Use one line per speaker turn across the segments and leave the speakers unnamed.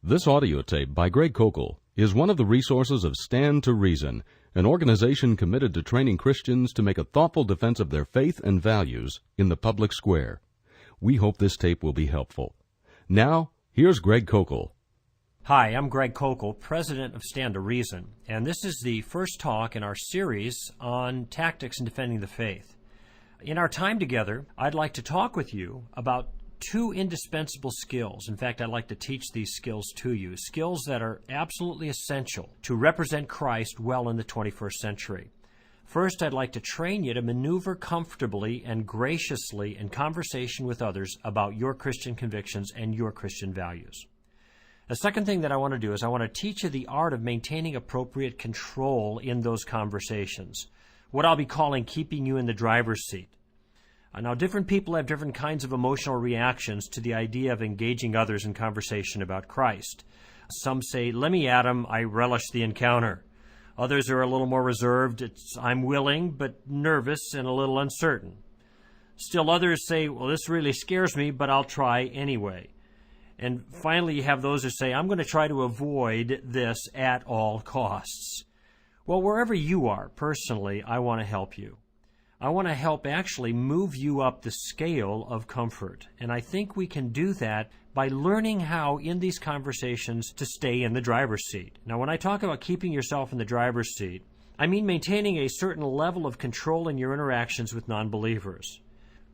This audio tape by Greg Kokel is one of the resources of Stand to Reason, an organization committed to training Christians to make a thoughtful defense of their faith and values in the public square. We hope this tape will be helpful. Now, here's Greg Kokel.
Hi, I'm Greg Kokel, president of Stand to Reason, and this is the first talk in our series on tactics in defending the faith. In our time together, I'd like to talk with you about two indispensable skills. In fact, I'd like to teach these skills to you, skills that are absolutely essential to represent Christ well in the 21st century. First, I'd like to train you to maneuver comfortably and graciously in conversation with others about your Christian convictions and your Christian values. The second thing that I want to do is I want to teach you the art of maintaining appropriate control in those conversations, what I'll be calling keeping you in the driver's seat. Now, different people have different kinds of emotional reactions to the idea of engaging others in conversation about Christ. Some say, "Let me at him, I relish the encounter." Others are a little more reserved. I'm willing, but nervous and a little uncertain. Still others say, "Well, this really scares me, but I'll try anyway." And finally, you have those who say, "I'm going to try to avoid this at all costs." Well, wherever you are, personally, I want to help you. I want to help actually move you up the scale of comfort. And I think we can do that by learning how, in these conversations, to stay in the driver's seat. Now, when I talk about keeping yourself in the driver's seat, I mean maintaining a certain level of control in your interactions with non-believers.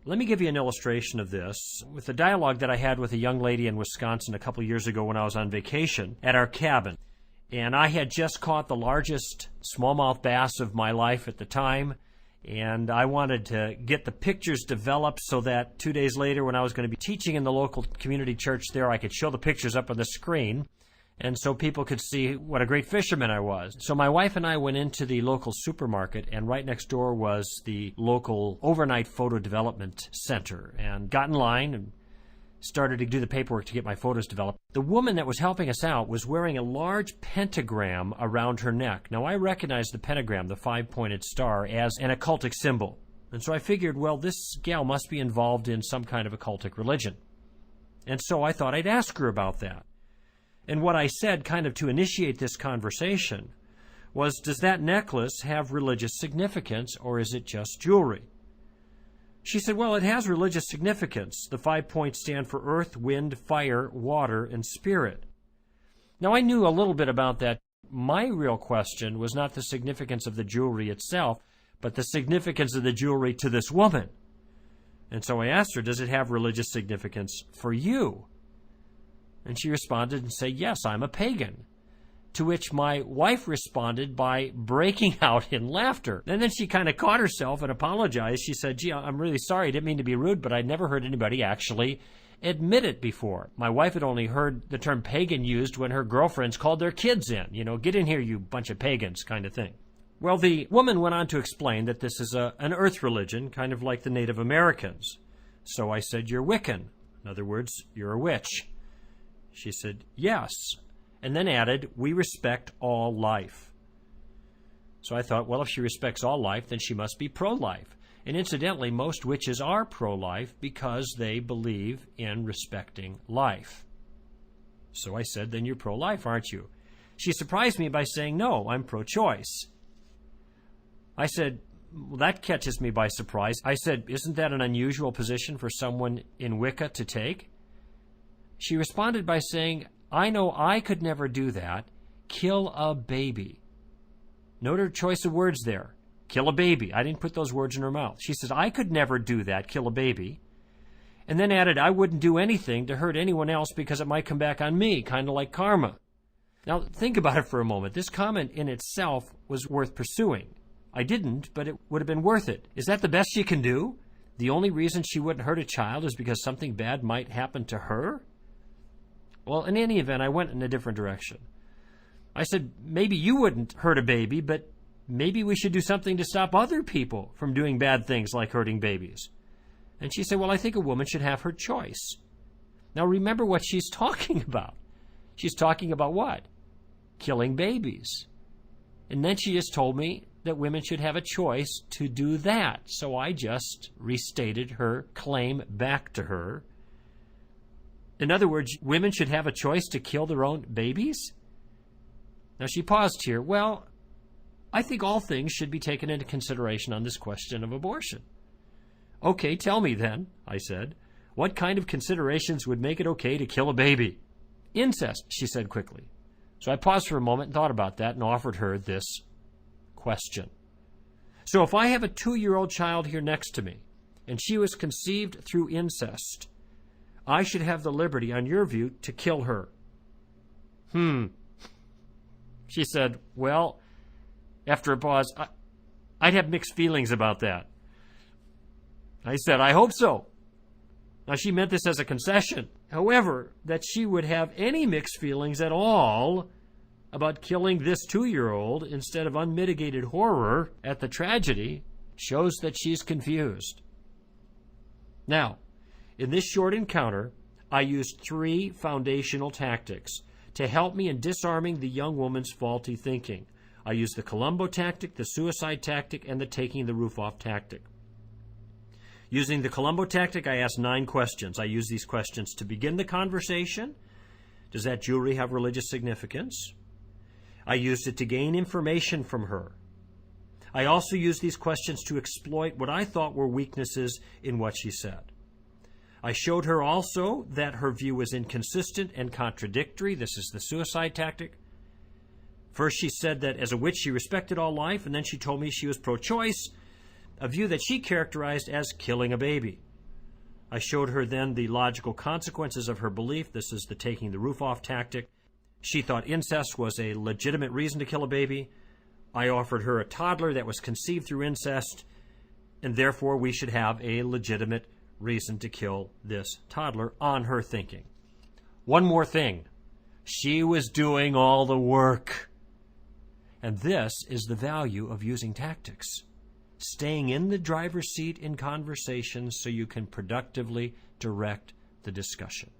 Let me give you an illustration of this with a dialogue that I had with a young lady in Wisconsin a couple years ago when I was on vacation at our cabin. And I had just caught the largest smallmouth bass of my life at the time. And I wanted to get the pictures developed so that 2 days later when I was going to be teaching in the local community church there, I could show the pictures up on the screen and so people could see what a great fisherman I was. So my wife and I went into the local supermarket, and right next door was the local overnight photo development center, and got in line and started to do the paperwork to get my photos developed. The woman that was helping us out was wearing a large pentagram around her neck. Now, I recognize the pentagram, the five-pointed star, as an occultic symbol. And so I figured, well, this gal must be involved in some kind of occultic religion. And so I thought I'd ask her about that. And what I said, kind of to initiate this conversation, was, does that necklace have religious significance, or is it just jewelry? She said, well, it has religious significance. The 5 points stand for earth, wind, fire, water, and spirit. Now, I knew a little bit about that. My real question was not the significance of the jewelry itself, but the significance of the jewelry to this woman. And so I asked her, does it have religious significance for you? And she responded and said, yes, I'm a pagan. To which my wife responded by breaking out in laughter. And then she kind of caught herself and apologized. She said, gee, I'm really sorry. I didn't mean to be rude, but I'd never heard anybody actually admit it before. My wife had only heard the term pagan used when her girlfriends called their kids in. You know, get in here, you bunch of pagans kind of thing. Well, the woman went on to explain that this is an earth religion, kind of like the Native Americans. So I said, you're Wiccan. In other words, you're a witch. She said, yes. And then added, we respect all life. So I thought, well, if she respects all life, then she must be pro-life. And incidentally, most witches are pro-life because they believe in respecting life. So I said, then you're pro-life, aren't you? She surprised me by saying, no, I'm pro-choice. I said, well, that catches me by surprise. I said, isn't that an unusual position for someone in Wicca to take? She responded by saying, I know I could never do that. Kill a baby. Note her choice of words there. Kill a baby. I didn't put those words in her mouth. She says, I could never do that, kill a baby. And then added, I wouldn't do anything to hurt anyone else because it might come back on me, kind of like karma. Now, think about it for a moment. This comment in itself was worth pursuing. I didn't, but it would have been worth it. Is that the best she can do? The only reason she wouldn't hurt a child is because something bad might happen to her? Well, in any event, I went in a different direction. I said, maybe you wouldn't hurt a baby, but maybe we should do something to stop other people from doing bad things like hurting babies. And she said, well, I think a woman should have her choice. Now, remember what she's talking about. She's talking about what? Killing babies. And then she just told me that women should have a choice to do that. So I just restated her claim back to her. In other words, women should have a choice to kill their own babies? Now she paused here. Well, I think all things should be taken into consideration on this question of abortion. Okay, tell me then, I said, what kind of considerations would make it okay to kill a baby? Incest, she said quickly. So I paused for a moment and thought about that and offered her this question. So if I have a 2-year-old child here next to me, and she was conceived through incest, I should have the liberty, on your view, to kill her. She said, well, after a pause, I'd have mixed feelings about that. I said, I hope so. Now, she meant this as a concession. However, that she would have any mixed feelings at all about killing this 2-year-old instead of unmitigated horror at the tragedy shows that she's confused. Now, in this short encounter, I used 3 foundational tactics to help me in disarming the young woman's faulty thinking. I used the Columbo tactic, the suicide tactic, and the taking the roof off tactic. Using the Columbo tactic, I asked 9 questions. I used these questions to begin the conversation. Does that jewelry have religious significance? I used it to gain information from her. I also used these questions to exploit what I thought were weaknesses in what she said. I showed her also that her view was inconsistent and contradictory. This is the suicide tactic. First, she said that as a witch she respected all life, and then she told me she was pro-choice, a view that she characterized as killing a baby. I showed her then the logical consequences of her belief. This is the taking the roof off tactic. She thought incest was a legitimate reason to kill a baby. I offered her a toddler that was conceived through incest, and therefore we should have a legitimate reason to kill this toddler on her thinking. One more thing. She was doing all the work. And this is the value of using tactics. Staying in the driver's seat in conversations so you can productively direct the discussion.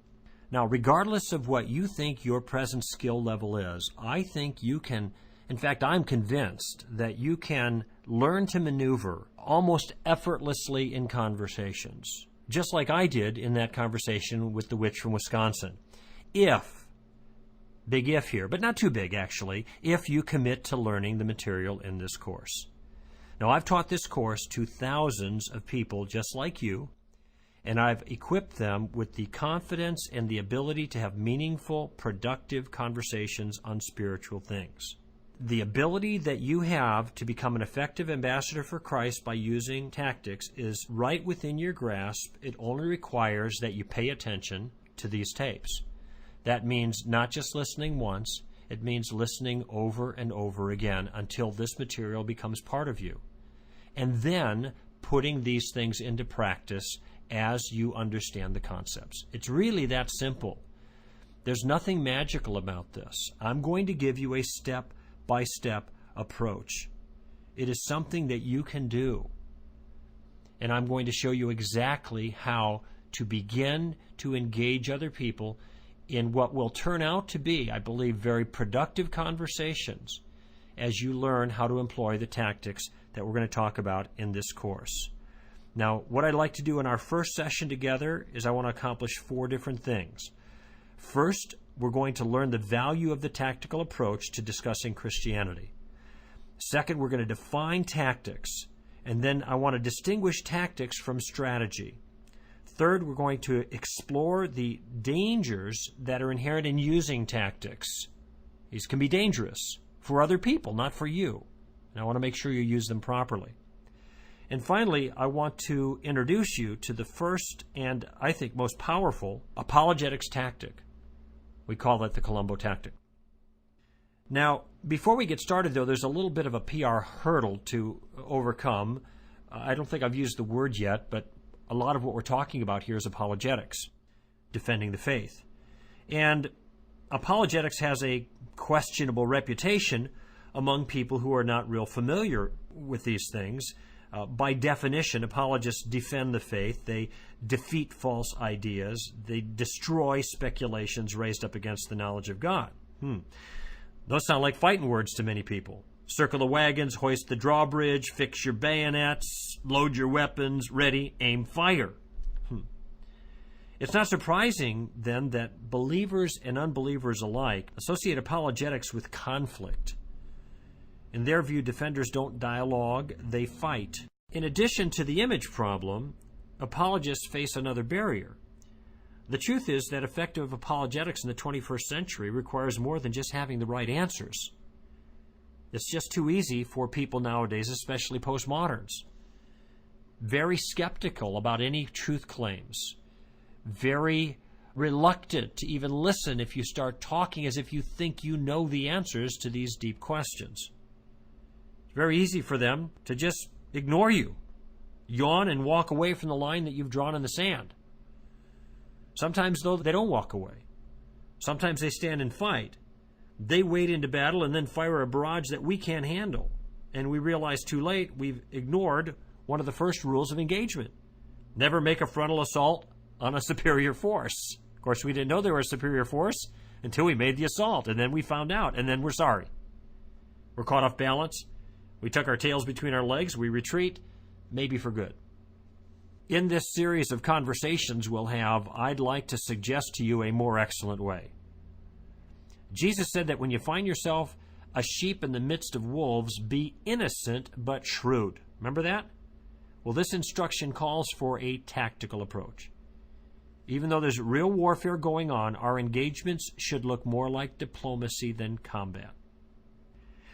Now, regardless of what you think your present skill level is, I think you can, in fact, I'm convinced that you can learn to maneuver almost effortlessly in conversations, just like I did in that conversation with the witch from Wisconsin. If, big if here, but not too big actually, if you commit to learning the material in this course. Now, I've taught this course to thousands of people just like you, and I've equipped them with the confidence and the ability to have meaningful, productive conversations on spiritual things. The ability that you have to become an effective ambassador for Christ by using tactics is right within your grasp. It only requires that you pay attention to these tapes. That means not just listening once, it means listening over and over again until this material becomes part of you. And then putting these things into practice as you understand the concepts. It's really that simple. There's nothing magical about this. I'm going to give you a step-by-step approach. It is something that you can do. And I'm going to show you exactly how to begin to engage other people in what will turn out to be, I believe, very productive conversations as you learn how to employ the tactics that we're going to talk about in this course. Now, what I'd like to do in our first session together is I want to accomplish 4 different things. First, we're going to learn the value of the tactical approach to discussing Christianity. Second, we're going to define tactics, and then I want to distinguish tactics from strategy. Third, we're going to explore the dangers that are inherent in using tactics. These can be dangerous for other people, not for you. And I want to make sure you use them properly. And finally, I want to introduce you to the first and, I think, most powerful apologetics tactic. We call that the Columbo tactic. Now, before we get started, though, there's a little bit of a PR hurdle to overcome. I don't think I've used the word yet, but a lot of what we're talking about here is apologetics, defending the faith. And apologetics has a questionable reputation among people who are not real familiar with these things. By definition, apologists defend the faith. They defeat false ideas. They destroy speculations raised up against the knowledge of God. Those sound like fighting words to many people. Circle the wagons, hoist the drawbridge, fix your bayonets, load your weapons, ready, aim, fire. It's not surprising, then, that believers and unbelievers alike associate apologetics with conflict. In their view, defenders don't dialogue, they fight. In addition to the image problem, apologists face another barrier. The truth is that effective apologetics in the 21st century requires more than just having the right answers. It's just too easy for people nowadays, especially postmoderns. Very skeptical about any truth claims. Very reluctant to even listen if you start talking as if you think you know the answers to these deep questions. It's very easy for them to just ignore you, yawn, and walk away from the line that you've drawn in the sand. Sometimes, though, they don't walk away. Sometimes they stand and fight. They wade into battle and then fire a barrage that we can't handle. And we realize too late we've ignored one of the first rules of engagement. Never make a frontal assault on a superior force. Of course, we didn't know they were a superior force until we made the assault, and then we found out, and then we're sorry. We're caught off balance. We tuck our tails between our legs. We retreat, maybe for good. In this series of conversations we'll have, I'd like to suggest to you a more excellent way. Jesus said that when you find yourself a sheep in the midst of wolves, be innocent but shrewd. Remember that? Well, this instruction calls for a tactical approach. Even though there's real warfare going on, our engagements should look more like diplomacy than combat.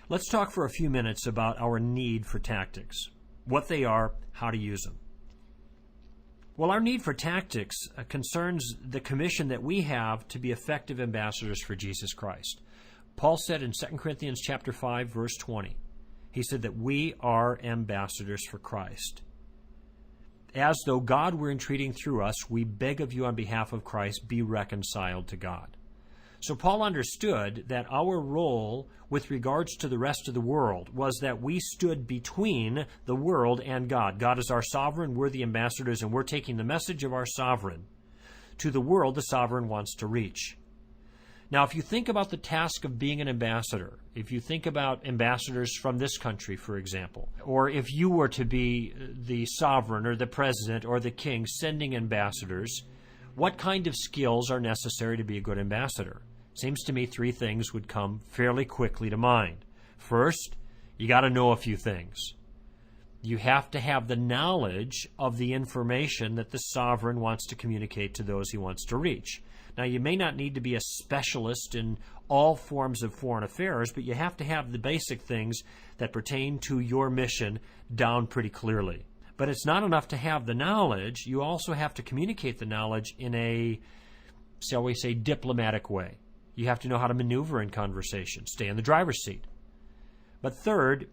Let's talk for a few minutes about our need for tactics, what they are, how to use them. Well, our need for tactics concerns the commission that we have to be effective ambassadors for Jesus Christ. Paul said in 2 Corinthians chapter 5, verse 20, he said that we are ambassadors for Christ. As though God were entreating through us, we beg of you on behalf of Christ, be reconciled to God. So Paul understood that our role with regards to the rest of the world was that we stood between the world and God. God is our sovereign, we're the ambassadors, and we're taking the message of our sovereign to the world the sovereign wants to reach. Now, if you think about the task of being an ambassador, if you think about ambassadors from this country, for example, or if you were to be the sovereign or the president or the king sending ambassadors, what kind of skills are necessary to be a good ambassador? Seems to me three things would come fairly quickly to mind. First, you got to know a few things. You have to have the knowledge of the information that the sovereign wants to communicate to those he wants to reach. Now, you may not need to be a specialist in all forms of foreign affairs, but you have to have the basic things that pertain to your mission down pretty clearly. But it's not enough to have the knowledge. You also have to communicate the knowledge in a, shall we say, diplomatic way. You have to know how to maneuver in conversation, stay in the driver's seat. But third,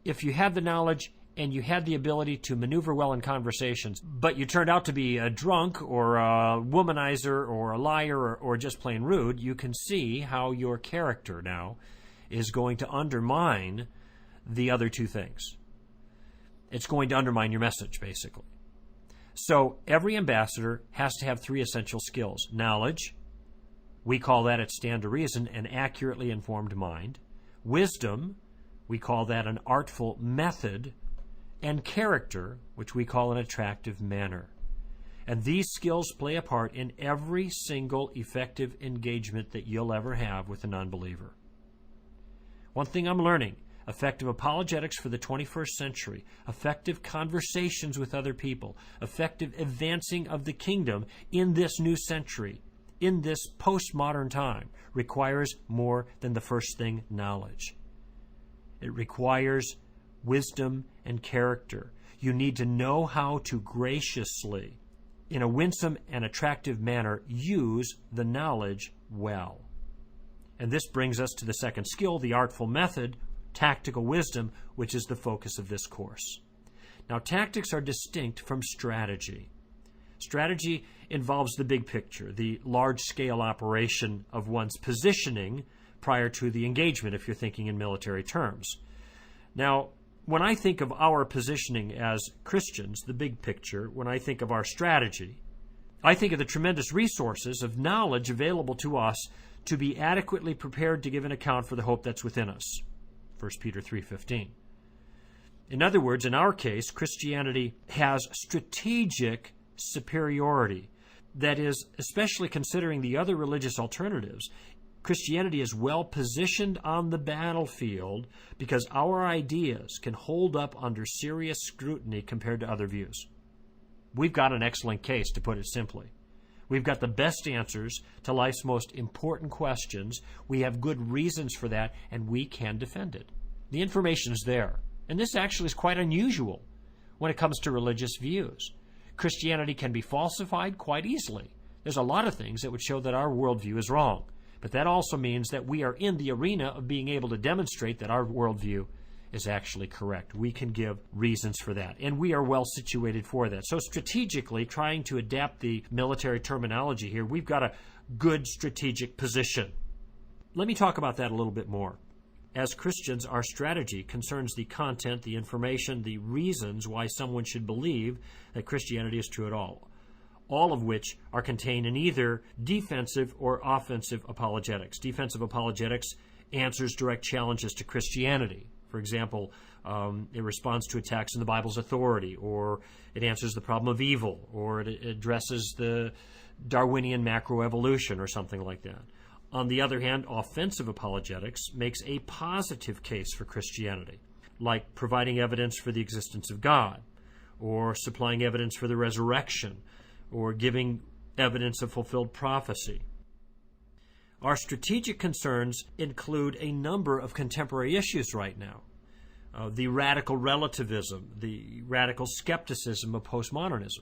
if you had the knowledge and you had the ability to maneuver well in conversations, but you turned out to be a drunk or a womanizer or a liar or just plain rude, you can see how your character now is going to undermine the other two things. It's going to undermine your message, basically. So every ambassador has to have three essential skills. Knowledge, we call that at Stand to Reason, an accurately informed mind. Wisdom, we call that an artful method. And character, which we call an attractive manner. And these skills play a part in every single effective engagement that you'll ever have with a non-believer. One thing I'm learning, effective apologetics for the 21st century, effective conversations with other people, effective advancing of the kingdom in this new century, in this postmodern time, requires more than the first thing, knowledge. It requires wisdom and character. You need to know how to graciously, in a winsome and attractive manner, use the knowledge well. And this brings us to the second skill, the artful method, tactical wisdom, which is the focus of this course. Now, tactics are distinct from strategy. Strategy involves the big picture, the large-scale operation of one's positioning prior to the engagement, if you're thinking in military terms. Now, when I think of our positioning as Christians, the big picture, when I think of our strategy, I think of the tremendous resources of knowledge available to us to be adequately prepared to give an account for the hope that's within us. 1 Peter 3:15. In other words, in our case, Christianity has strategic superiority That is, especially considering the other religious alternatives, Christianity is well positioned on the battlefield because our ideas can hold up under serious scrutiny compared to other views. We've got an excellent case, to put it simply. We've got the best answers to life's most important questions. We have good reasons for that, and we can defend it. The information is there. And this actually is quite unusual when it comes to religious views. Christianity can be falsified quite easily. There's a lot of things that would show that our worldview is wrong. But that also means that we are in the arena of being able to demonstrate that our worldview is actually correct. We can give reasons for that, and we are well situated for that. So strategically, trying to adapt the military terminology here, we've got a good strategic position. Let me talk about that a little bit more. As Christians, our strategy concerns the content, the information, the reasons why someone should believe that Christianity is true at all of which are contained in either defensive or offensive apologetics. Defensive apologetics answers direct challenges to Christianity. For example, it responds to attacks on the Bible's authority, or it answers the problem of evil, or it addresses the Darwinian macroevolution, or something like that. On the other hand, offensive apologetics makes a positive case for Christianity, like providing evidence for the existence of God, or supplying evidence for the resurrection, or giving evidence of fulfilled prophecy. Our strategic concerns include a number of contemporary issues right now. The radical relativism, the radical skepticism of postmodernism,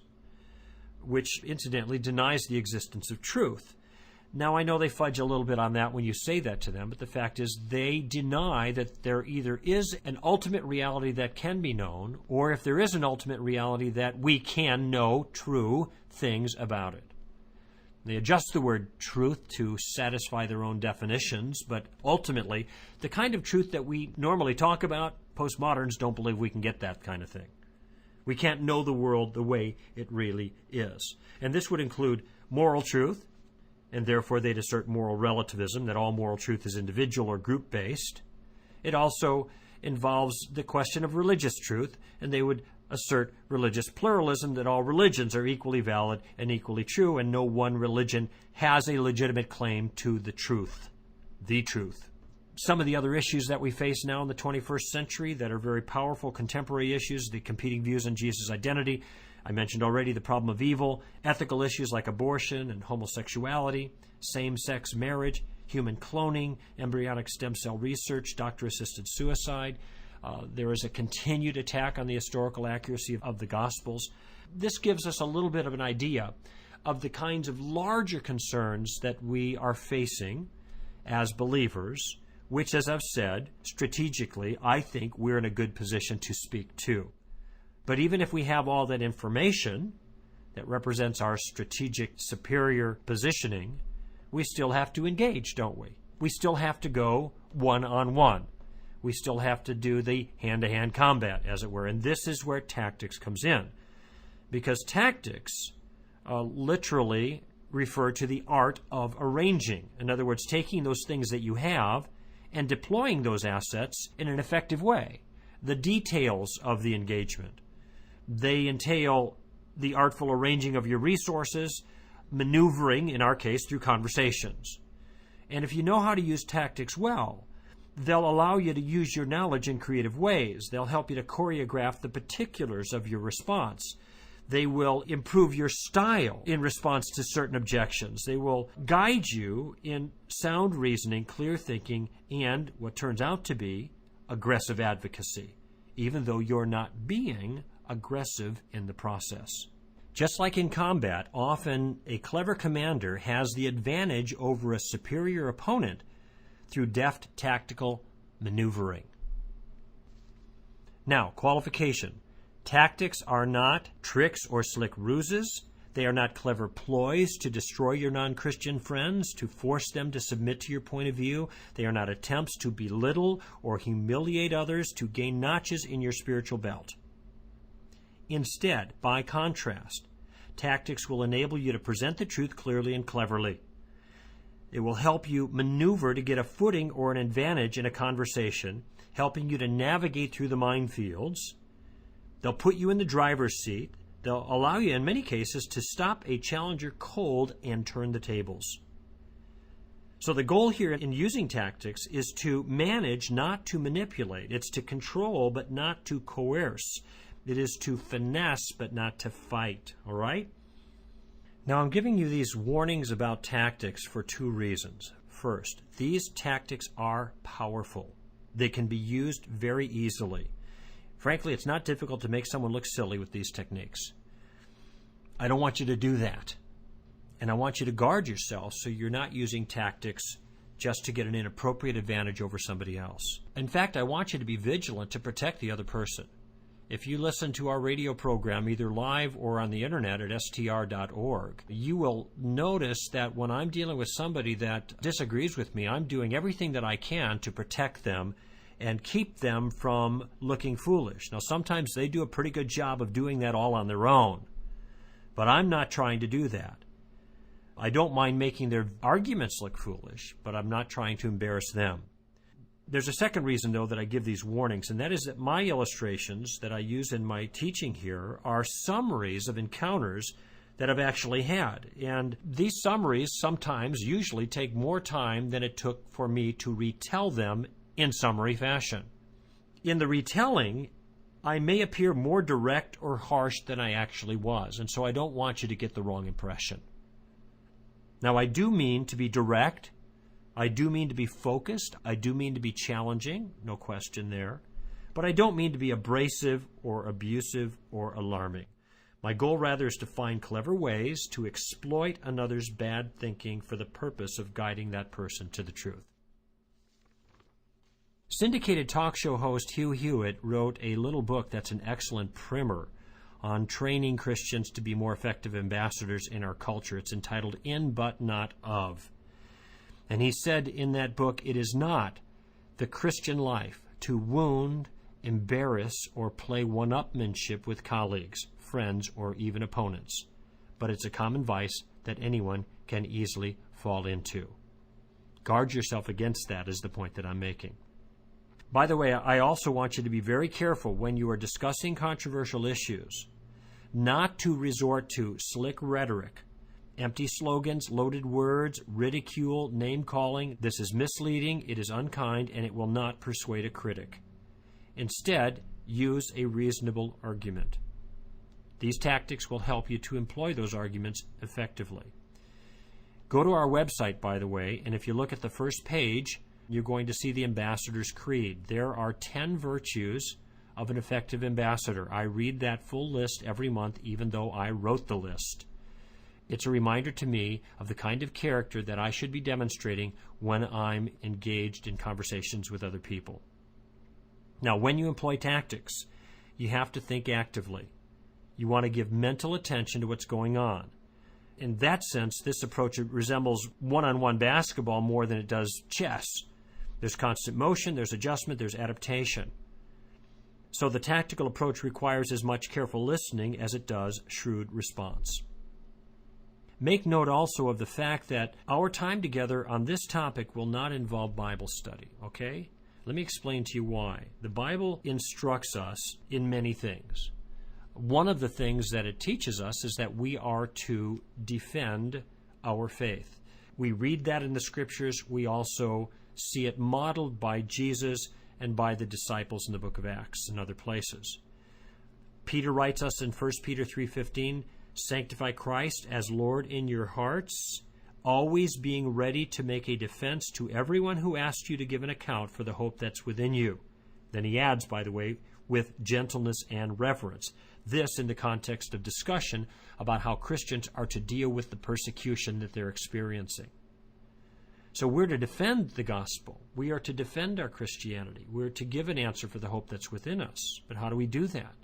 which incidentally denies the existence of truth. Now, I know they fudge a little bit on that when you say that to them, but the fact is they deny that there either is an ultimate reality that can be known, or if there is an ultimate reality that we can know true things about it. They adjust the word truth to satisfy their own definitions, but ultimately, the kind of truth that we normally talk about, postmoderns don't believe we can get that kind of thing. We can't know the world the way it really is. And this would include moral truth, and therefore they'd assert moral relativism, that all moral truth is individual or group-based. It also involves the question of religious truth, and they would assert religious pluralism, that all religions are equally valid and equally true, and no one religion has a legitimate claim to the truth. The truth. Some of the other issues that we face now in the 21st century that are very powerful contemporary issues, the competing views on Jesus' identity. I mentioned already the problem of evil, ethical issues like abortion and homosexuality, same-sex marriage, human cloning, embryonic stem cell research, doctor-assisted suicide. There is a continued attack on the historical accuracy of the Gospels. This gives us a little bit of an idea of the kinds of larger concerns that we are facing as believers, which, as I've said, strategically, I think we're in a good position to speak to. But even if we have all that information that represents our strategic superior positioning, we still have to engage, don't we? We still have to go one-on-one. We still have to do the hand-to-hand combat, as it were. And this is where tactics comes in. Because tactics literally refer to the art of arranging. In other words, taking those things that you have and deploying those assets in an effective way. The details of the engagement. They entail the artful arranging of your resources, maneuvering, in our case, through conversations. And if you know how to use tactics well, they'll allow you to use your knowledge in creative ways. They'll help you to choreograph the particulars of your response. They will improve your style in response to certain objections. They will guide you in sound reasoning, clear thinking, and what turns out to be aggressive advocacy, even though you're not being aggressive in the process. Just like in combat, often a clever commander has the advantage over a superior opponent through deft tactical maneuvering. Now, qualification. Tactics are not tricks or slick ruses. They are not clever ploys to destroy your non-Christian friends, to force them to submit to your point of view. They are not attempts to belittle or humiliate others to gain notches in your spiritual belt. Instead, by contrast, tactics will enable you to present the truth clearly and cleverly. It will help you maneuver to get a footing or an advantage in a conversation, helping you to navigate through the minefields. They'll put you in the driver's seat. They'll allow you, in many cases, to stop a challenger cold and turn the tables. So the goal here in using tactics is to manage, not to manipulate. It's to control, but not to coerce. It is to finesse, but not to fight. All right? Now, I'm giving you these warnings about tactics for two reasons. First, these tactics are powerful. They can be used very easily. Frankly, it's not difficult to make someone look silly with these techniques. I don't want you to do that. And I want you to guard yourself so you're not using tactics just to get an inappropriate advantage over somebody else. In fact, I want you to be vigilant to protect the other person. If you listen to our radio program, either live or on the internet at str.org, you will notice that when I'm dealing with somebody that disagrees with me, I'm doing everything that I can to protect them and keep them from looking foolish. Now, sometimes they do a pretty good job of doing that all on their own, but I'm not trying to do that. I don't mind making their arguments look foolish, but I'm not trying to embarrass them. There's a second reason, though, that I give these warnings, and that is that my illustrations that I use in my teaching here are summaries of encounters that I've actually had. And these summaries sometimes usually take more time than it took for me to retell them in summary fashion. In the retelling, I may appear more direct or harsh than I actually was, and so I don't want you to get the wrong impression. Now, I do mean to be direct. I do mean to be focused. I do mean to be challenging, no question there. But I don't mean to be abrasive or abusive or alarming. My goal rather is to find clever ways to exploit another's bad thinking for the purpose of guiding that person to the truth. Syndicated talk show host Hugh Hewitt wrote a little book that's an excellent primer on training Christians to be more effective ambassadors in our culture. It's entitled In But Not Of. And he said in that book, it is not the Christian life to wound, embarrass, or play one-upmanship with colleagues, friends, or even opponents. But it's a common vice that anyone can easily fall into. Guard yourself against that is the point that I'm making. By the way, I also want you to be very careful when you are discussing controversial issues, not to resort to slick rhetoric, empty slogans, loaded words, ridicule, name-calling. This is misleading, it is unkind, and it will not persuade a critic. Instead, use a reasonable argument. These tactics will help you to employ those arguments effectively. Go to our website, by the way, and if you look at the first page, you're going to see the Ambassador's Creed. There are 10 virtues of an effective ambassador. I read that full list every month, even though I wrote the list. It's a reminder to me of the kind of character that I should be demonstrating when I'm engaged in conversations with other people. Now, when you employ tactics, you have to think actively. You want to give mental attention to what's going on. In that sense, this approach resembles one-on-one basketball more than it does chess. There's constant motion, there's adjustment, there's adaptation. So the tactical approach requires as much careful listening as it does shrewd response. Make note also of the fact that our time together on this topic will not involve Bible study, okay? Let me explain to you why. The Bible instructs us in many things. One of the things that it teaches us is that we are to defend our faith. We read that in the Scriptures. We also see it modeled by Jesus and by the disciples in the book of Acts and other places. Peter writes us in 1 Peter 3:15, sanctify Christ as Lord in your hearts, always being ready to make a defense to everyone who asks you to give an account for the hope that's within you. Then he adds, by the way, with gentleness and reverence. This in the context of discussion about how Christians are to deal with the persecution that they're experiencing. So we're to defend the gospel. We are to defend our Christianity. We're to give an answer for the hope that's within us. But how do we do that?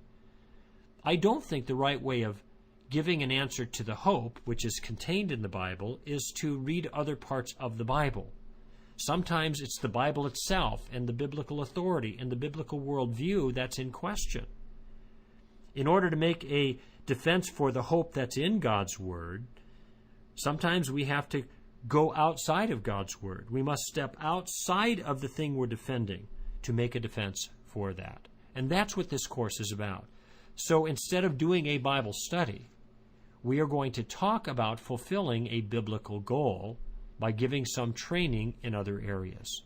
I don't think the right way of giving an answer to the hope, which is contained in the Bible, is to read other parts of the Bible. Sometimes it's the Bible itself and the biblical authority and the biblical worldview that's in question. In order to make a defense for the hope that's in God's Word, sometimes we have to go outside of God's Word. We must step outside of the thing we're defending to make a defense for that. And that's what this course is about. So instead of doing a Bible study, we are going to talk about fulfilling a biblical goal by giving some training in other areas.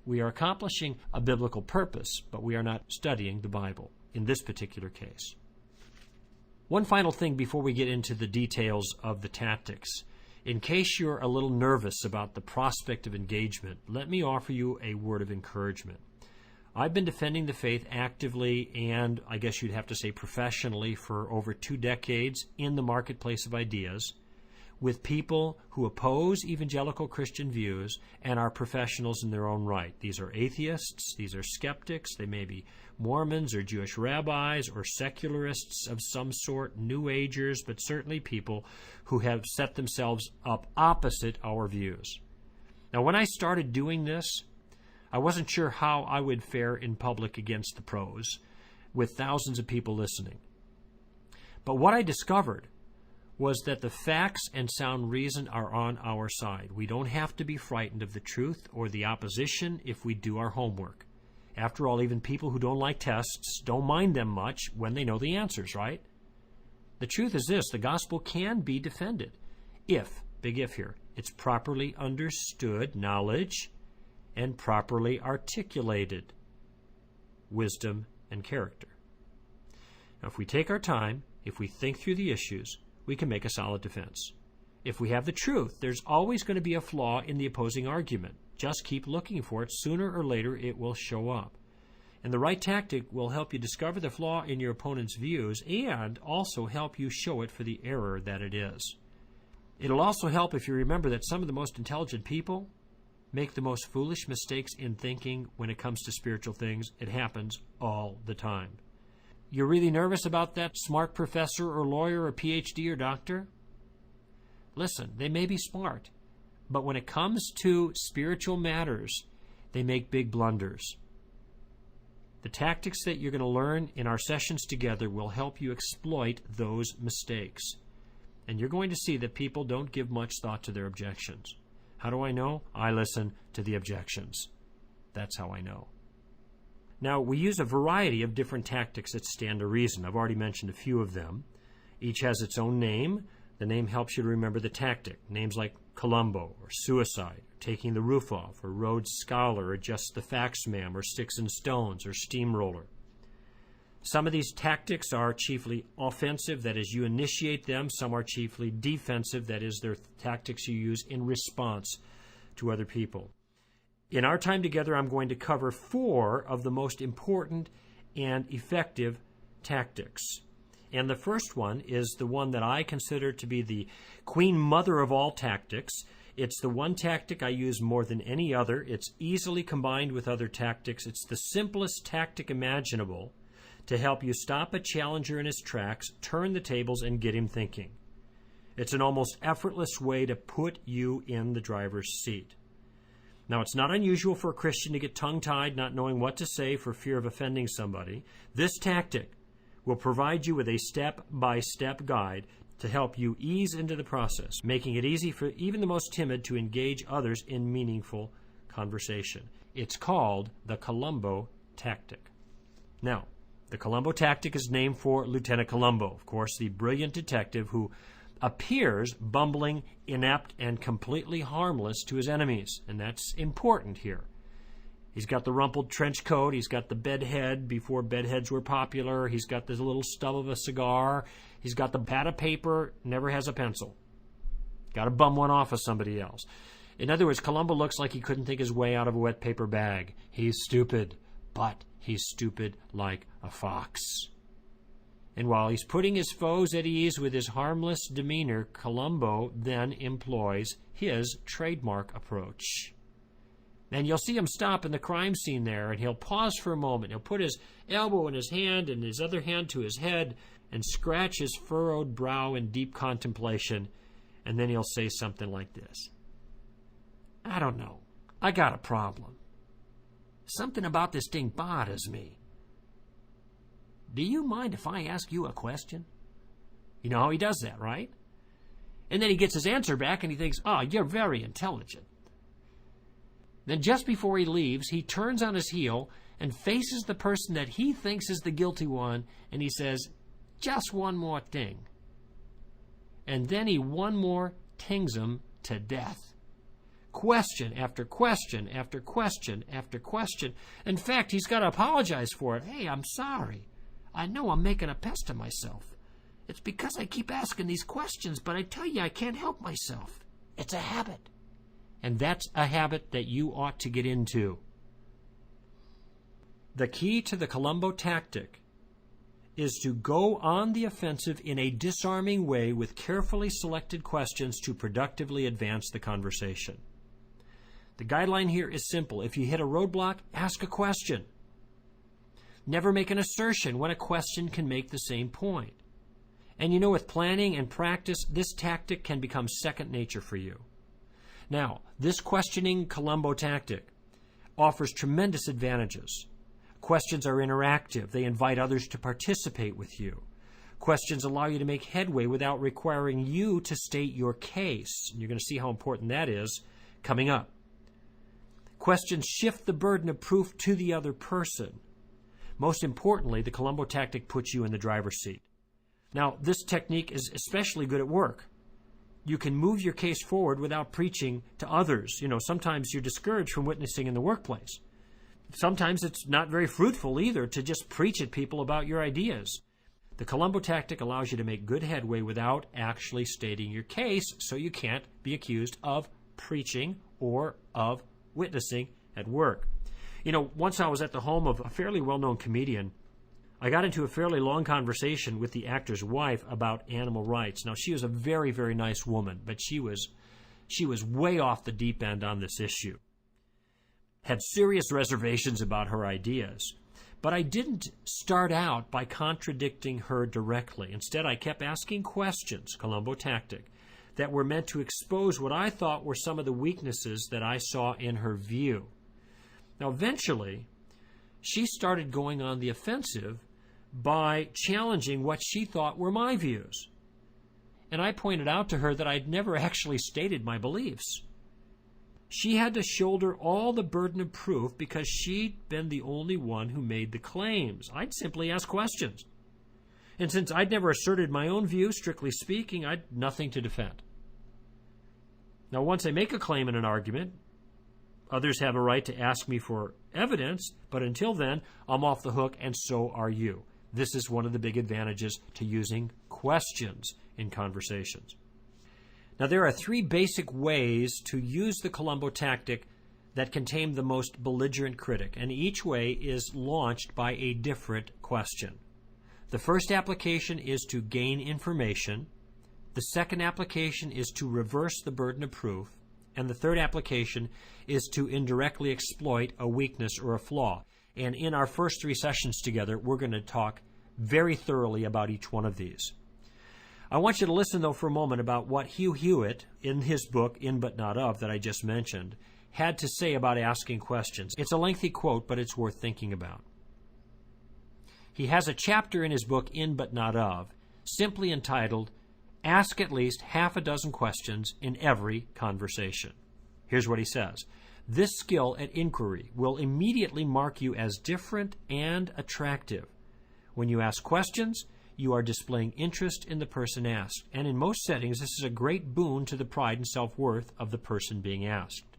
We are accomplishing a biblical purpose, but we are not studying the Bible in this particular case. One final thing before we get into the details of the tactics. In case you're a little nervous about the prospect of engagement, let me offer you a word of encouragement. I've been defending the faith actively and, I guess you'd have to say professionally, for over 2 decades in the marketplace of ideas with people who oppose evangelical Christian views and are professionals in their own right. These are atheists, these are skeptics, they may be Mormons or Jewish rabbis or secularists of some sort, New Agers, but certainly people who have set themselves up opposite our views. Now, when I started doing this, I wasn't sure how I would fare in public against the pros, with thousands of people listening. But what I discovered was that the facts and sound reason are on our side. We don't have to be frightened of the truth or the opposition if we do our homework. After all, even people who don't like tests don't mind them much when they know the answers, right? The truth is this: the gospel can be defended if, big if here, it's properly understood knowledge and properly articulated wisdom and character. Now, if we take our time, if we think through the issues, we can make a solid defense. If we have the truth, there's always going to be a flaw in the opposing argument. Just keep looking for it. Sooner or later, it will show up. And the right tactic will help you discover the flaw in your opponent's views and also help you show it for the error that it is. It'll also help if you remember that some of the most intelligent people make the most foolish mistakes in thinking when it comes to spiritual things. It happens all the time. You're really nervous about that smart professor or lawyer or PhD or doctor? Listen, they may be smart, but when it comes to spiritual matters, they make big blunders. The tactics that you're going to learn in our sessions together will help you exploit those mistakes. And you're going to see that people don't give much thought to their objections. How do I know? I listen to the objections. That's how I know. Now, we use a variety of different tactics that stand to reason. I've already mentioned a few of them. Each has its own name. The name helps you to remember the tactic. Names like Columbo, or suicide, or taking the roof off, or Rhodes Scholar, or just the facts ma'am, or sticks and stones, or steamroller. Some of these tactics are chiefly offensive, that is, you initiate them. Some are chiefly defensive, that is, they're tactics you use in response to other people. In our time together, I'm going to cover 4 of the most important and effective tactics. And the first one is the one that I consider to be the queen mother of all tactics. It's the one tactic I use more than any other. It's easily combined with other tactics. It's the simplest tactic imaginable to help you stop a challenger in his tracks, turn the tables, and get him thinking. It's an almost effortless way to put you in the driver's seat. Now, it's not unusual for a Christian to get tongue-tied, not knowing what to say for fear of offending somebody. This tactic will provide you with a step-by-step guide to help you ease into the process, making it easy for even the most timid to engage others in meaningful conversation. It's called the Columbo tactic. Now, the Columbo tactic is named for Lieutenant Columbo, of course, the brilliant detective who appears bumbling, inept, and completely harmless to his enemies. And that's important here. He's got the rumpled trench coat. He's got the bed head before bed heads were popular. He's got this little stub of a cigar. He's got the pad of paper, never has a pencil. Got to bum one off of somebody else. In other words, Columbo looks like he couldn't think his way out of a wet paper bag. He's stupid, but he's stupid like a fox. And while he's putting his foes at ease with his harmless demeanor, Columbo then employs his trademark approach. And you'll see him stop in the crime scene there, and he'll pause for a moment. He'll put his elbow in his hand and his other hand to his head and scratch his furrowed brow in deep contemplation, and then he'll say something like this. I don't know. I got a problem. Something about this thing bothers me. Do you mind if I ask you a question? You know how he does that, right? And then he gets his answer back and he thinks, oh, you're very intelligent. Then just before he leaves, he turns on his heel and faces the person that he thinks is the guilty one, and he says, Just one more thing. And then he one more tings him to death. Question after question after question after question. In fact, he's got to apologize for it. Hey, I'm sorry. I know I'm making a pest of myself. It's because I keep asking these questions, but I tell you, I can't help myself. It's a habit. And that's a habit that you ought to get into. The key to the Columbo tactic is to go on the offensive in a disarming way with carefully selected questions to productively advance the conversation. The guideline here is simple. If you hit a roadblock, ask a question. Never make an assertion when a question can make the same point. And you know, with planning and practice, this tactic can become second nature for you. Now, this questioning Columbo tactic offers tremendous advantages. Questions are interactive. They invite others to participate with you. Questions allow you to make headway without requiring you to state your case. And you're going to see how important that is coming up. Questions shift the burden of proof to the other person. Most importantly, the Columbo tactic puts you in the driver's seat. Now, this technique is especially good at work. You can move your case forward without preaching to others. You know, sometimes you're discouraged from witnessing in the workplace. Sometimes it's not very fruitful either to just preach at people about your ideas. The Columbo tactic allows you to make good headway without actually stating your case, so you can't be accused of preaching or of witnessing at work. You know, once I was at the home of a fairly well-known comedian. I got into a fairly long conversation with the actor's wife about animal rights. Now, she was a very, very nice woman, but she was way off the deep end on this issue. Had serious reservations about her ideas. But I didn't start out by contradicting her directly. Instead, I kept asking questions, Columbo tactic, that were meant to expose what I thought were some of the weaknesses that I saw in her view. Now, eventually, she started going on the offensive by challenging what she thought were my views. And I pointed out to her that I'd never actually stated my beliefs. She had to shoulder all the burden of proof because she'd been the only one who made the claims. I'd simply ask questions. And since I'd never asserted my own view, strictly speaking, I'd nothing to defend. Now, once I make a claim in an argument, others have a right to ask me for evidence, but until then, I'm off the hook, and so are you. This is one of the big advantages to using questions in conversations. Now, there are three basic ways to use the Columbo tactic that can tame the most belligerent critic, and each way is launched by a different question. The first application is to gain information. The second application is to reverse the burden of proof. And the third application is to indirectly exploit a weakness or a flaw. And in our first three sessions together, we're going to talk very thoroughly about each one of these. I want you to listen, though, for a moment about what Hugh Hewitt, in his book, In But Not Of, that I just mentioned, had to say about asking questions. It's a lengthy quote, but it's worth thinking about. He has a chapter in his book, In But Not Of, simply entitled, Ask at least half a dozen questions in every conversation. Here's what he says. This skill at inquiry will immediately mark you as different and attractive. When you ask questions, you are displaying interest in the person asked. And in most settings, this is a great boon to the pride and self-worth of the person being asked.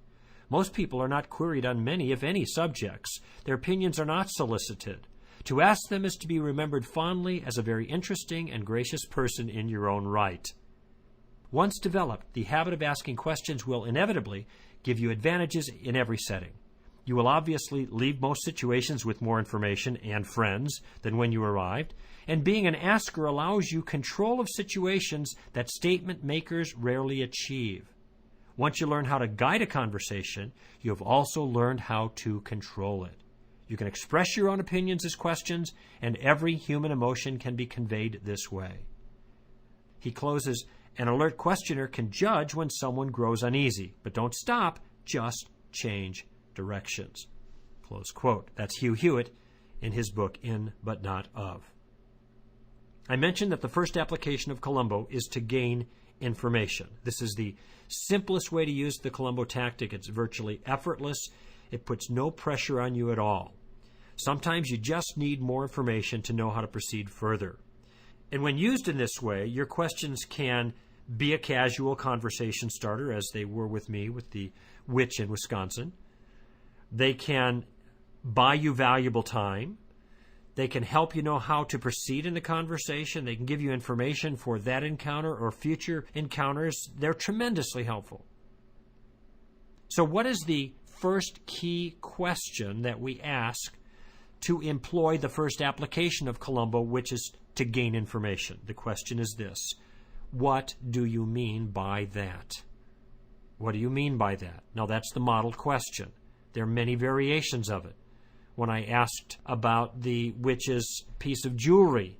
Most people are not queried on many, if any, subjects. Their opinions are not solicited. To ask them is to be remembered fondly as a very interesting and gracious person in your own right. Once developed, the habit of asking questions will inevitably give you advantages in every setting. You will obviously leave most situations with more information and friends than when you arrived, and being an asker allows you control of situations that statement makers rarely achieve. Once you learn how to guide a conversation, you have also learned how to control it. You can express your own opinions as questions, and every human emotion can be conveyed this way. He closes, an alert questioner can judge when someone grows uneasy, but don't stop, just change directions. Close quote. That's Hugh Hewitt in his book, In But Not Of. I mentioned that the first application of Columbo is to gain information. This is the simplest way to use the Columbo tactic. It's virtually effortless. It puts no pressure on you at all. Sometimes you just need more information to know how to proceed further. And when used in this way, your questions can be a casual conversation starter, as they were with me with the witch in Wisconsin. They can buy you valuable time. They can help you know how to proceed in the conversation. They can give you information for that encounter or future encounters. They're tremendously helpful. So what is the first key question that we ask to employ the first application of Columbo, which is to gain information? The question is this: what do you mean by that? What do you mean by that? Now, that's the model question. There are many variations of it. When I asked about the witch's piece of jewelry,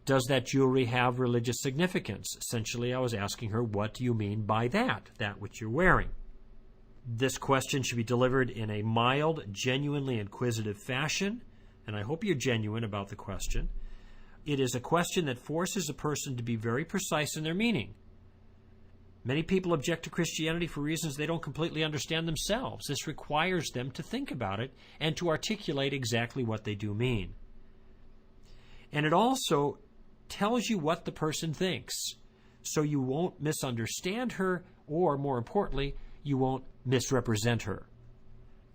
does that jewelry have religious significance? Essentially, I was asking her, what do you mean by that which you're wearing? This question should be delivered in a mild, genuinely inquisitive fashion, and I hope you're genuine about the question. It is a question that forces a person to be very precise in their meaning. Many people object to Christianity for reasons they don't completely understand themselves. This requires them to think about it and to articulate exactly what they do mean. And it also tells you what the person thinks, so you won't misunderstand her, or more importantly, you won't misrepresent her.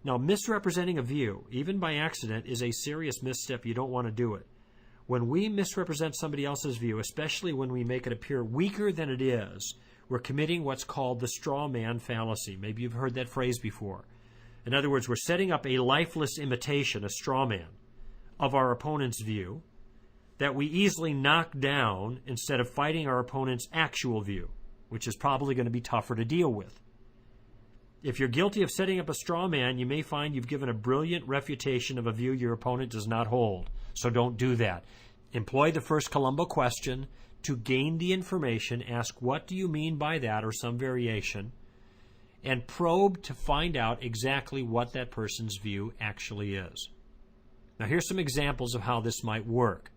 Now, misrepresenting a view, even by accident, is a serious misstep. You don't want to do it. When we misrepresent somebody else's view, especially when we make it appear weaker than it is, we're committing what's called the straw man fallacy. Maybe you've heard that phrase before. In other words, we're setting up a lifeless imitation, a straw man, of our opponent's view that we easily knock down instead of fighting our opponent's actual view, which is probably going to be tougher to deal with. If you're guilty of setting up a straw man, you may find you've given a brilliant refutation of a view your opponent does not hold. So don't do that. Employ the first Columbo question to gain the information. Ask, what do you mean by that, or some variation, and probe to find out exactly what that person's view actually is. Now, here's some examples of how this might work.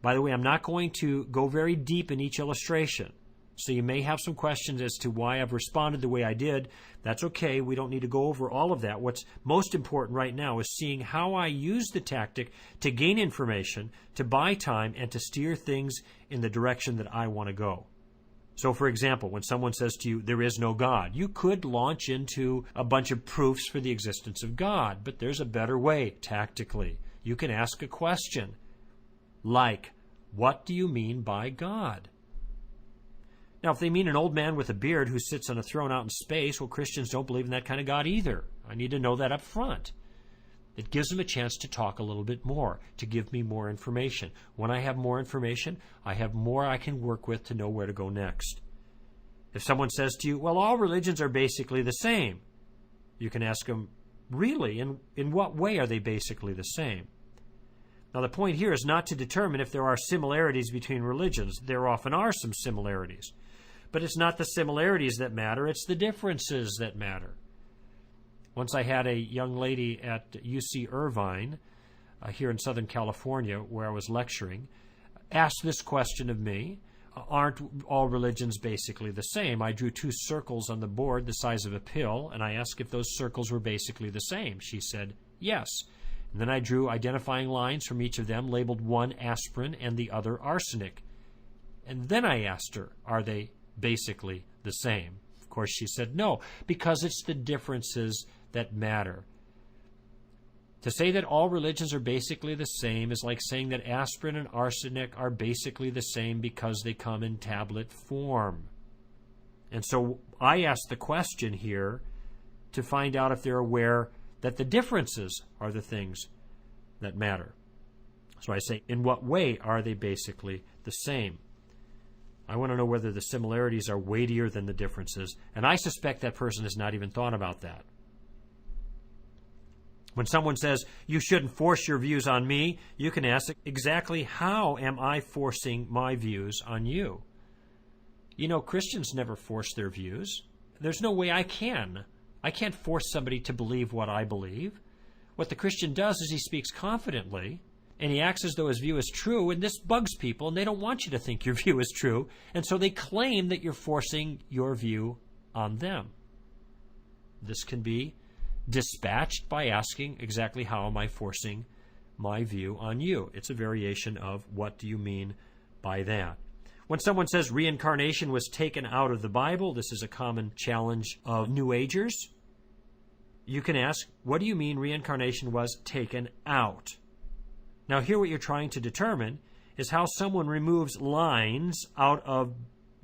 By the way, I'm not going to go very deep in each illustration, so you may have some questions as to why I've responded the way I did. That's okay. We don't need to go over all of that. What's most important right now is seeing how I use the tactic to gain information, to buy time, and to steer things in the direction that I want to go. So, for example, when someone says to you, there is no God, you could launch into a bunch of proofs for the existence of God, but there's a better way tactically. You can ask a question like, what do you mean by God? Now, if they mean an old man with a beard who sits on a throne out in space, well, Christians don't believe in that kind of God either. I need to know that up front. It gives them a chance to talk a little bit more, to give me more information. When I have more information, I have more I can work with to know where to go next. If someone says to you, well, all religions are basically the same, you can ask them, really? In what way are they basically the same? Now, the point here is not to determine if there are similarities between religions. There often are some similarities. But it's not the similarities that matter, it's the differences that matter. Once I had a young lady at UC Irvine, here in Southern California, where I was lecturing, ask this question of me: aren't all religions basically the same? I drew 2 circles on the board the size of a pill, and I asked if those circles were basically the same. She said yes. And then I drew identifying lines from each of them, labeled one aspirin and the other arsenic. And then I asked her, are they basically the same? Of course, she said no, because it's the differences that matter. To say that all religions are basically the same is like saying that aspirin and arsenic are basically the same because they come in tablet form. And so I asked the question here to find out if they're aware that the differences are the things that matter. So I say, in what way are they basically the same? I want to know whether the similarities are weightier than the differences, and I suspect that person has not even thought about that. When someone says, you shouldn't force your views on me, you can ask, exactly how am I forcing my views on you? You know, Christians never force their views. There's no way I can. I can't force somebody to believe what I believe. What the Christian does is he speaks confidently, and he acts as though his view is true, and this bugs people, and they don't want you to think your view is true, and so they claim that you're forcing your view on them. This can be dispatched by asking, exactly how am I forcing my view on you? It's a variation of, what do you mean by that? When someone says reincarnation was taken out of the Bible, this is a common challenge of New Agers. You can ask, what do you mean reincarnation was taken out? Now here what you're trying to determine is how someone removes lines out of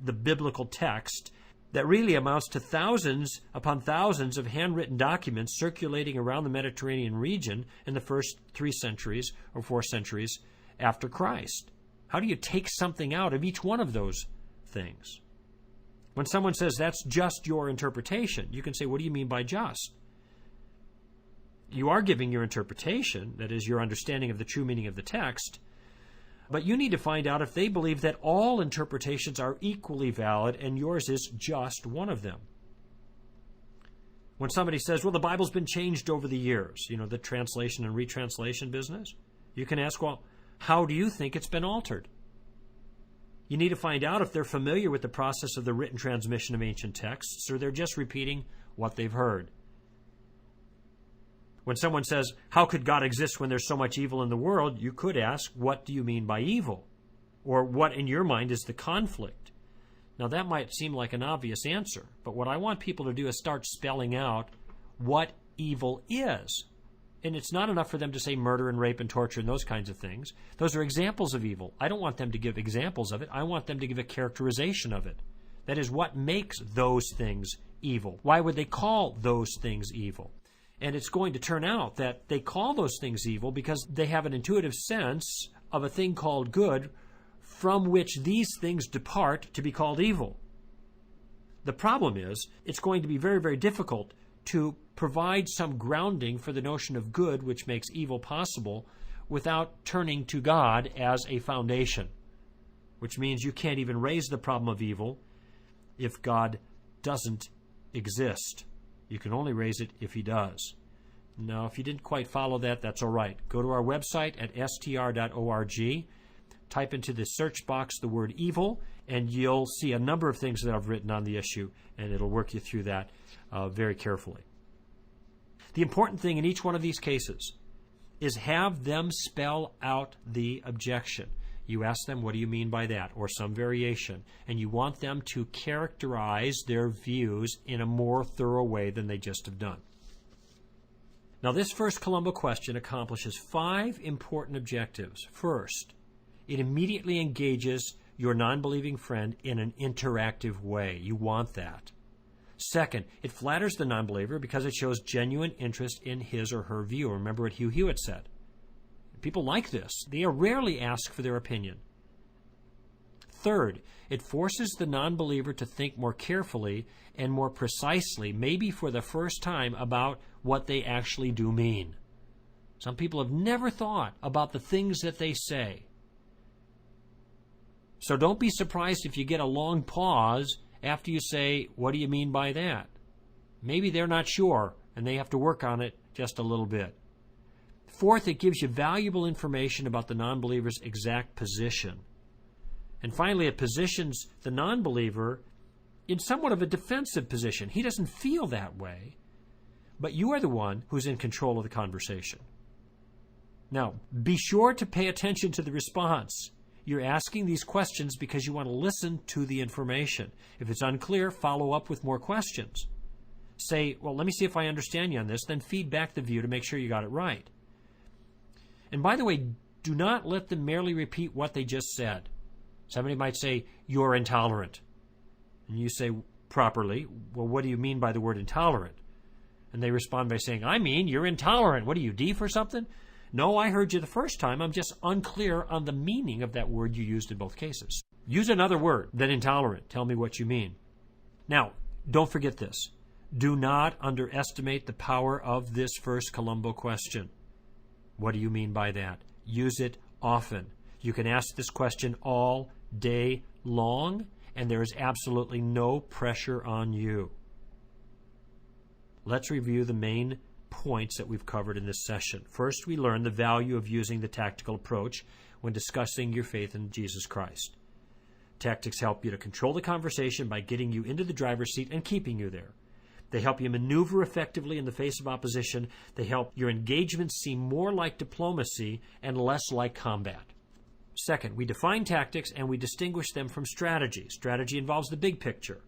the biblical text that really amounts to thousands upon thousands of handwritten documents circulating around the Mediterranean region in the first 3 centuries or 4 centuries after Christ. How do you take something out of each one of those things? When someone says that's just your interpretation, you can say, what do you mean by just? You are giving your interpretation, that is your understanding of the true meaning of the text, but you need to find out if they believe that all interpretations are equally valid and yours is just one of them. When somebody says, well, the Bible's been changed over the years, the translation and retranslation business, you can ask, well, how do you think it's been altered? You need to find out if they're familiar with the process of the written transmission of ancient texts or they're just repeating what they've heard. When someone says, how could God exist when there's so much evil in the world? You could ask, what do you mean by evil? Or what in your mind is the conflict? Now that might seem like an obvious answer, but what I want people to do is start spelling out what evil is. And it's not enough for them to say murder and rape and torture and those kinds of things. Those are examples of evil. I don't want them to give examples of it. I want them to give a characterization of it. That is, what makes those things evil? Why would they call those things evil? And it's going to turn out that they call those things evil because they have an intuitive sense of a thing called good from which these things depart to be called evil. The problem is, it's going to be very, very difficult to provide some grounding for the notion of good which makes evil possible without turning to God as a foundation, which means you can't even raise the problem of evil if God doesn't exist. You can only raise it if he does. Now, if you didn't quite follow that, that's all right. Go to our website at str.org, type into the search box the word evil, and you'll see a number of things that I've written on the issue, and it'll work you through that very carefully. The important thing in each one of these cases is have them spell out the objection. You ask them, what do you mean by that, or some variation, and you want them to characterize their views in a more thorough way than they just have done. Now, this first Columbo question accomplishes 5 important objectives. First, it immediately engages your non-believing friend in an interactive way. You want that. Second, it flatters the non-believer because it shows genuine interest in his or her view. Remember what Hugh Hewitt said. People like this. They are rarely asked for their opinion. Third, it forces the non-believer to think more carefully and more precisely, maybe for the first time, about what they actually do mean. Some people have never thought about the things that they say. So don't be surprised if you get a long pause after you say, what do you mean by that? Maybe they're not sure, and they have to work on it just a little bit. Fourth, it gives you valuable information about the non-believer's exact position. And finally, it positions the non-believer in somewhat of a defensive position. He doesn't feel that way, but you are the one who's in control of the conversation. Now, be sure to pay attention to the response. You're asking these questions because you want to listen to the information. If it's unclear, follow up with more questions. Say, well, let me see if I understand you on this, then feed back the view to make sure you got it right. And by the way, do not let them merely repeat what they just said. Somebody might say, you're intolerant. And you say properly, well, what do you mean by the word intolerant? And they respond by saying, I mean, you're intolerant. What are you, deaf or something? No, I heard you the first time. I'm just unclear on the meaning of that word you used in both cases. Use another word than intolerant. Tell me what you mean. Now, don't forget this. Do not underestimate the power of this first Columbo question. What do you mean by that? Use it often. You can ask this question all day long, and there is absolutely no pressure on you. Let's review the main points that we've covered in this session. First, we learned the value of using the tactical approach when discussing your faith in Jesus Christ. Tactics help you to control the conversation by getting you into the driver's seat and keeping you there. They help you maneuver effectively in the face of opposition. They help your engagements seem more like diplomacy and less like combat. Second, we define tactics and we distinguish them from strategy. Strategy involves the big picture,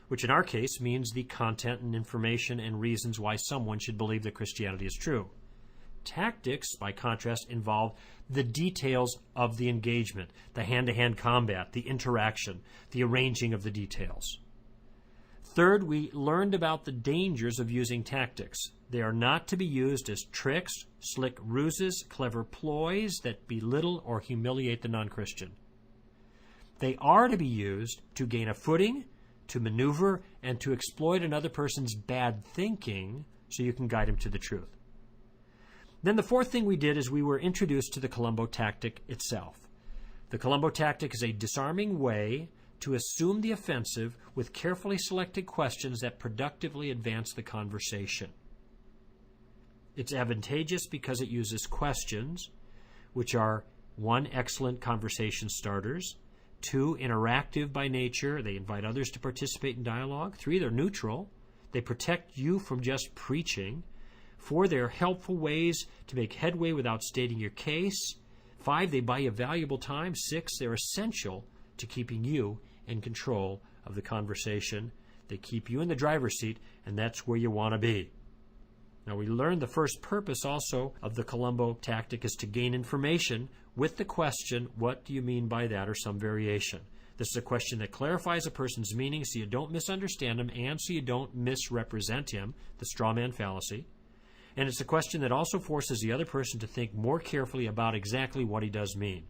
which in our case means the content and information and reasons why someone should believe that Christianity is true. Tactics, by contrast, involve the details of the engagement, the hand-to-hand combat, the interaction, the arranging of the details. Third, we learned about the dangers of using tactics. They are not to be used as tricks, slick ruses, clever ploys that belittle or humiliate the non-Christian. They are to be used to gain a footing, to maneuver, and to exploit another person's bad thinking so you can guide him to the truth. Then the fourth thing we did is we were introduced to the Columbo tactic itself. The Columbo tactic is a disarming way to assume the offensive with carefully selected questions that productively advance the conversation. It's advantageous because it uses questions, which are 1, excellent conversation starters, 2, interactive by nature. They invite others to participate in dialogue. 3, they're neutral. They protect you from just preaching. 4, they're helpful ways to make headway without stating your case. 5, they buy you valuable time. 6, they're essential to keeping you in control of the conversation. They keep you in the driver's seat, and that's where you want to be. Now, we learned the first purpose also of the Columbo tactic is to gain information with the question, what do you mean by that, or some variation. This is a question that clarifies a person's meaning so you don't misunderstand him and so you don't misrepresent him, the straw man fallacy. And it's a question that also forces the other person to think more carefully about exactly what he does mean.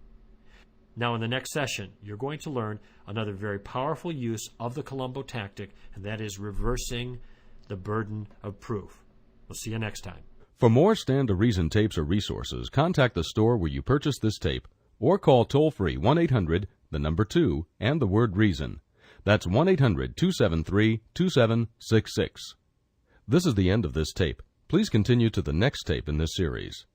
Now, in the next session, you're going to learn another very powerful use of the Columbo tactic, and that is reversing the burden of proof. We'll see you next time.
For more Stand to Reason tapes or resources, contact the store where you purchased this tape or call toll-free 1-800-2, and the word reason. That's 1-800-273-2766. This is the end of this tape. Please continue to the next tape in this series.